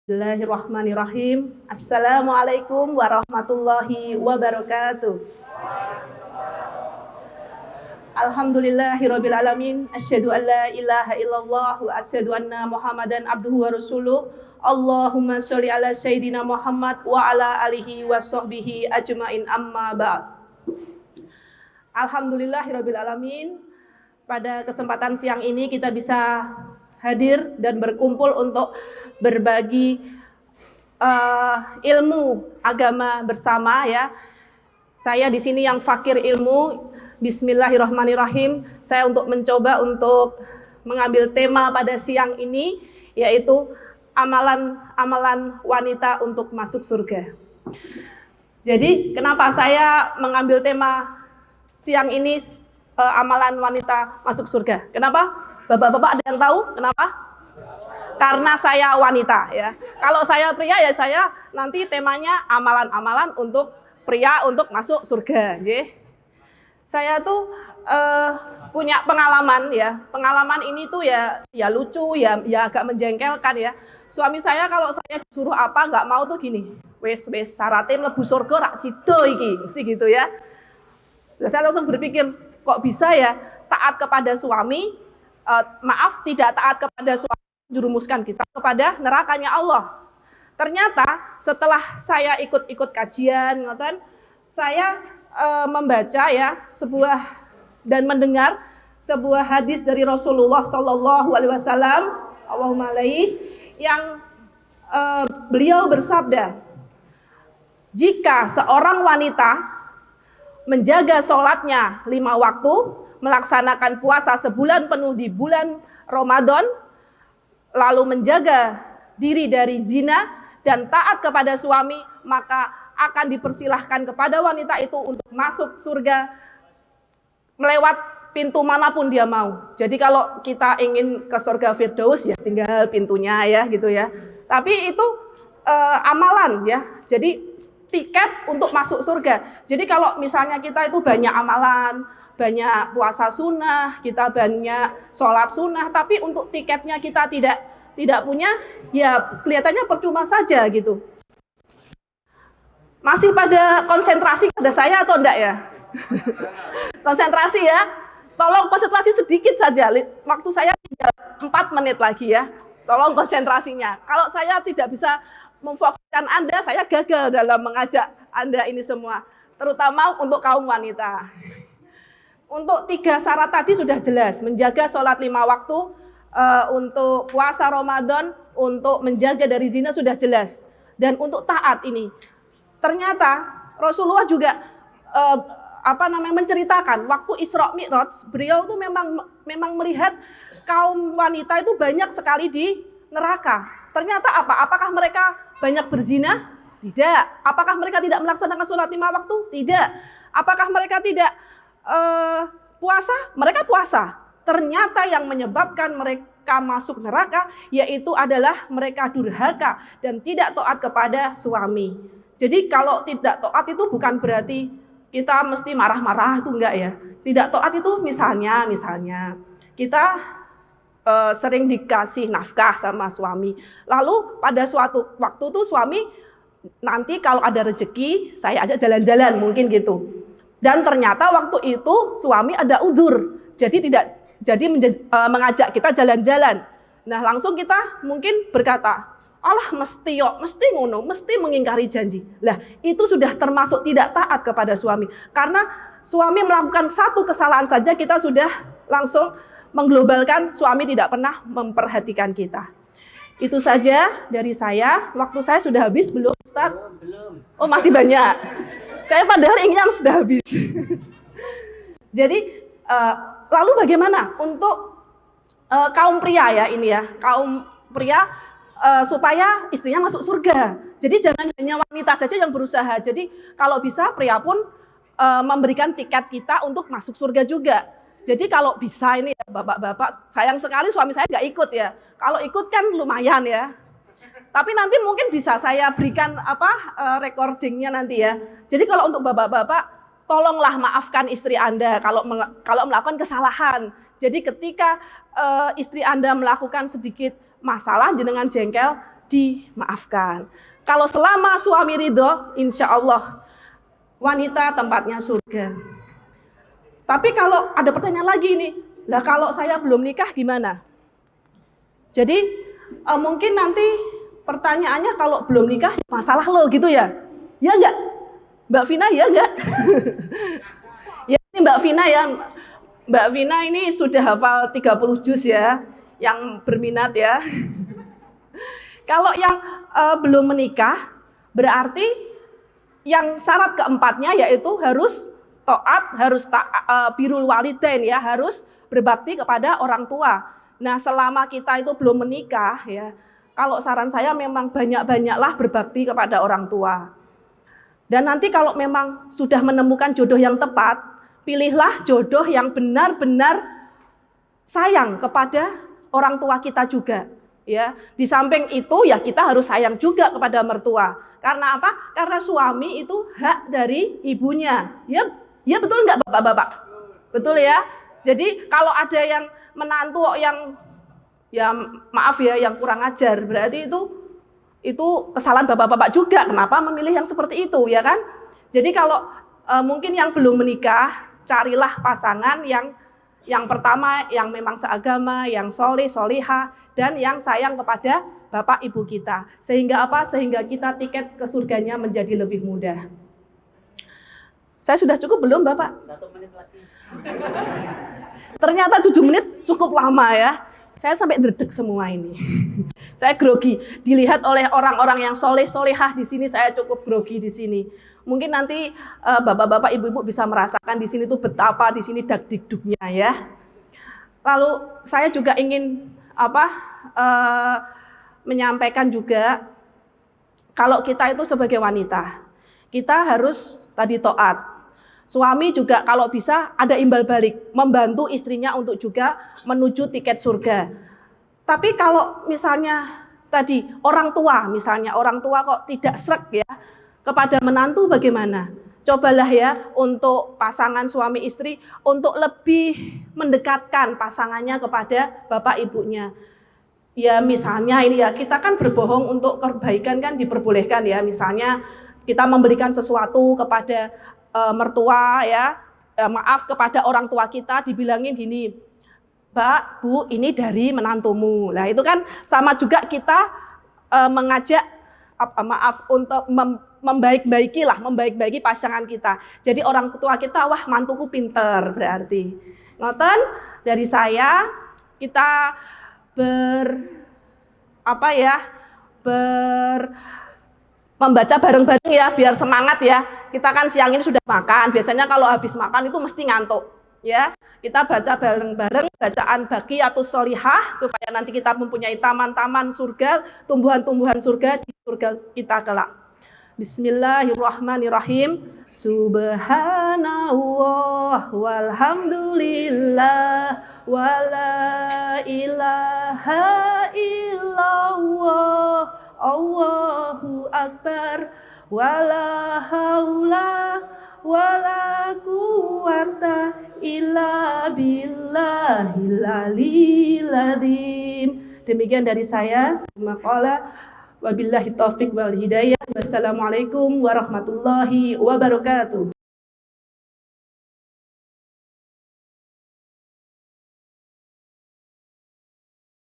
Bismillahirrahmanirrahim. Assalamualaikum warahmatullahi wabarakatuh. Alhamdulillahirabbil alamin. Asyhadu an la ilaha illallah wa asyhadu anna Muhammadan abduhu wa rasuluh. Allahumma sholli ala sayyidina Muhammad wa ala alihi wa sahbihi ajmain, amma ba'd. Alhamdulillahirabbil alamin. Pada kesempatan siang ini kita bisa hadir dan berkumpul untuk berbagi ilmu agama bersama ya. Saya di sini yang fakir ilmu. Bismillahirrahmanirrahim. Saya mencoba untuk mengambil tema pada siang ini, yaitu amalan wanita untuk masuk surga. Jadi kenapa saya mengambil tema siang ini, amalan wanita masuk surga? Kenapa? Bapak-bapak ada yang tahu kenapa? Karena saya wanita ya. Kalau saya pria ya saya nanti temanya amalan-amalan untuk pria untuk masuk surga. Saya tuh punya pengalaman ya. Pengalaman ini tuh ya lucu ya agak menjengkelkan ya. Suami saya kalau saya disuruh apa nggak mau tuh gini. Wes syaratnya mlebu surga rak sido iki, mesti gitu ya. Saya langsung berpikir kok bisa ya taat kepada suami, tidak taat kepada suami jurumuskan kita kepada nerakanya Allah. Ternyata setelah saya ikut kajian, saya membaca ya sebuah dan mendengar sebuah hadis dari Rasulullah Shallallahu Alaihi Wasallam, Allahumma alaihi, yang beliau bersabda, jika seorang wanita menjaga sholatnya 5 waktu, melaksanakan puasa sebulan penuh di bulan Ramadan, lalu menjaga diri dari zina dan taat kepada suami, maka akan dipersilahkan kepada wanita itu untuk masuk surga melewat pintu manapun dia mau. Jadi kalau kita ingin ke surga Firdaus ya tinggal pintunya ya gitu ya. Tapi itu amalan ya. Jadi tiket untuk masuk surga. Jadi kalau misalnya kita itu banyak amalan, banyak puasa sunnah, kita banyak sholat sunnah, tapi untuk tiketnya kita tidak punya, ya kelihatannya percuma saja gitu. Masih pada konsentrasi pada saya atau enggak ya? Konsentrasi ya. Tolong konsentrasi sedikit saja. Waktu saya tinggal 4 menit lagi ya. Tolong konsentrasinya. Kalau saya tidak bisa memfokuskan Anda, saya gagal dalam mengajak Anda ini semua. Terutama untuk kaum wanita. Untuk 3 syarat tadi sudah jelas. Menjaga sholat 5 waktu, untuk puasa Ramadan, untuk menjaga dari zina sudah jelas. Dan untuk taat ini, ternyata Rasulullah juga menceritakan waktu Isra Mi'raj, beliau tuh memang melihat kaum wanita itu banyak sekali di neraka. Ternyata apa? Apakah mereka banyak berzina? Tidak. Apakah mereka tidak melaksanakan sholat 5 waktu? Tidak. Apakah mereka tidak puasa? Mereka puasa. Ternyata yang menyebabkan mereka masuk neraka yaitu adalah mereka durhaka dan tidak taat kepada suami. Jadi kalau tidak taat itu bukan berarti kita mesti marah-marah, itu enggak ya. Tidak taat itu misalnya kita sering dikasih nafkah sama suami. Lalu pada suatu waktu tuh suami nanti kalau ada rezeki saya ajak jalan-jalan mungkin gitu. Dan ternyata waktu itu suami ada udzur. Jadi mengajak kita jalan-jalan. Nah, langsung kita mungkin berkata, "Alah mesti ngono, mesti mengingkari janji." Lah, itu sudah termasuk tidak taat kepada suami. Karena suami melakukan satu kesalahan saja kita sudah langsung mengglobalkan suami tidak pernah memperhatikan kita. Itu saja dari saya. Waktu saya sudah habis belum, Ustaz? Belum. Oh, masih banyak. Saya padahal inginnya sudah habis. Jadi lalu bagaimana untuk kaum pria ya ini ya, kaum pria supaya istrinya masuk surga. Jadi jangan hanya wanita saja yang berusaha. Jadi kalau bisa pria pun memberikan tiket kita untuk masuk surga juga. Jadi kalau bisa ini ya bapak-bapak, sayang sekali suami saya nggak ikut ya. Kalau ikut kan lumayan ya. Tapi nanti mungkin bisa saya berikan recordingnya nanti ya. Jadi kalau untuk bapak-bapak, tolonglah maafkan istri Anda kalau melakukan kesalahan. Jadi ketika istri Anda melakukan sedikit masalah, jenengan jengkel, dimaafkan. Kalau selama suami ridho, insya Allah wanita tempatnya surga. Tapi kalau ada pertanyaan lagi nih, lah kalau saya belum nikah gimana? Jadi mungkin nanti pertanyaannya kalau belum nikah masalah lo gitu ya? Ya enggak? Mbak Vina ya enggak? Ya ini Mbak Vina ya. Mbak Vina ini sudah hafal 30 juz ya, yang berminat ya. Kalau yang belum menikah, berarti yang syarat keempatnya yaitu harus taat, harus birrul walidain ya, harus berbakti kepada orang tua. Nah, selama kita itu belum menikah ya, kalau saran saya memang banyak-banyaklah berbakti kepada orang tua. Dan nanti kalau memang sudah menemukan jodoh yang tepat, pilihlah jodoh yang benar-benar sayang kepada orang tua kita juga. Ya, di samping itu ya kita harus sayang juga kepada mertua. Karena apa? Karena suami itu hak dari ibunya. Ya betul nggak bapak-bapak? Betul ya. Jadi kalau ada yang menantu yang ya maaf ya yang kurang ajar, berarti itu kesalahan bapak-bapak juga. Kenapa memilih yang seperti itu ya kan? Jadi kalau mungkin yang belum menikah, carilah pasangan yang pertama yang memang seagama, yang soleh, solihah, dan yang sayang kepada bapak ibu kita. Sehingga apa? Sehingga kita tiket ke surganya menjadi lebih mudah. Saya sudah cukup belum Bapak? 1 menit lagi. Ternyata 7 menit cukup lama ya. Saya sampai dredeg semua ini. Saya grogi. Dilihat oleh orang-orang yang soleh, solehah di sini, saya cukup grogi di sini. Mungkin nanti bapak-bapak, ibu-ibu bisa merasakan di sini tuh betapa di sini dak-dikduknya ya. Lalu saya juga ingin menyampaikan juga kalau kita itu sebagai wanita, kita harus tadi taat. Suami juga kalau bisa ada imbal balik, membantu istrinya untuk juga menuju tiket surga. Tapi kalau misalnya tadi orang tua, misalnya orang tua kok tidak sreg ya kepada menantu bagaimana? Cobalah ya untuk pasangan suami istri untuk lebih mendekatkan pasangannya kepada bapak ibunya. Ya misalnya ini ya kita kan berbohong untuk kebaikan kan diperbolehkan ya. Misalnya kita memberikan sesuatu kepada mertua ya, maaf kepada orang tua kita dibilangin gini, Mbak, Bu, ini dari menantumu. Nah itu kan sama juga kita mengajak untuk membaik-baiki pasangan kita. Jadi orang tua kita, wah mantuku pinter berarti. Ngoten dari saya kita membaca bareng-bareng ya biar semangat ya. Kita kan siang ini sudah makan. Biasanya kalau habis makan itu mesti ngantuk ya. Kita baca bareng-bareng bacaan Baqiyatus Sholihah supaya nanti kita mempunyai taman-taman surga, tumbuhan-tumbuhan surga di surga kita kelak. Bismillahirrahmanirrahim. Subhanallah walhamdulillah wala ilaha illallah Allahu akbar wala haula wala quwata illa billahil aliyil azim. Demikian dari saya. Maqala wabillahi taufiq wal hidayah. Wassalamualaikum warahmatullahi wabarakatuh.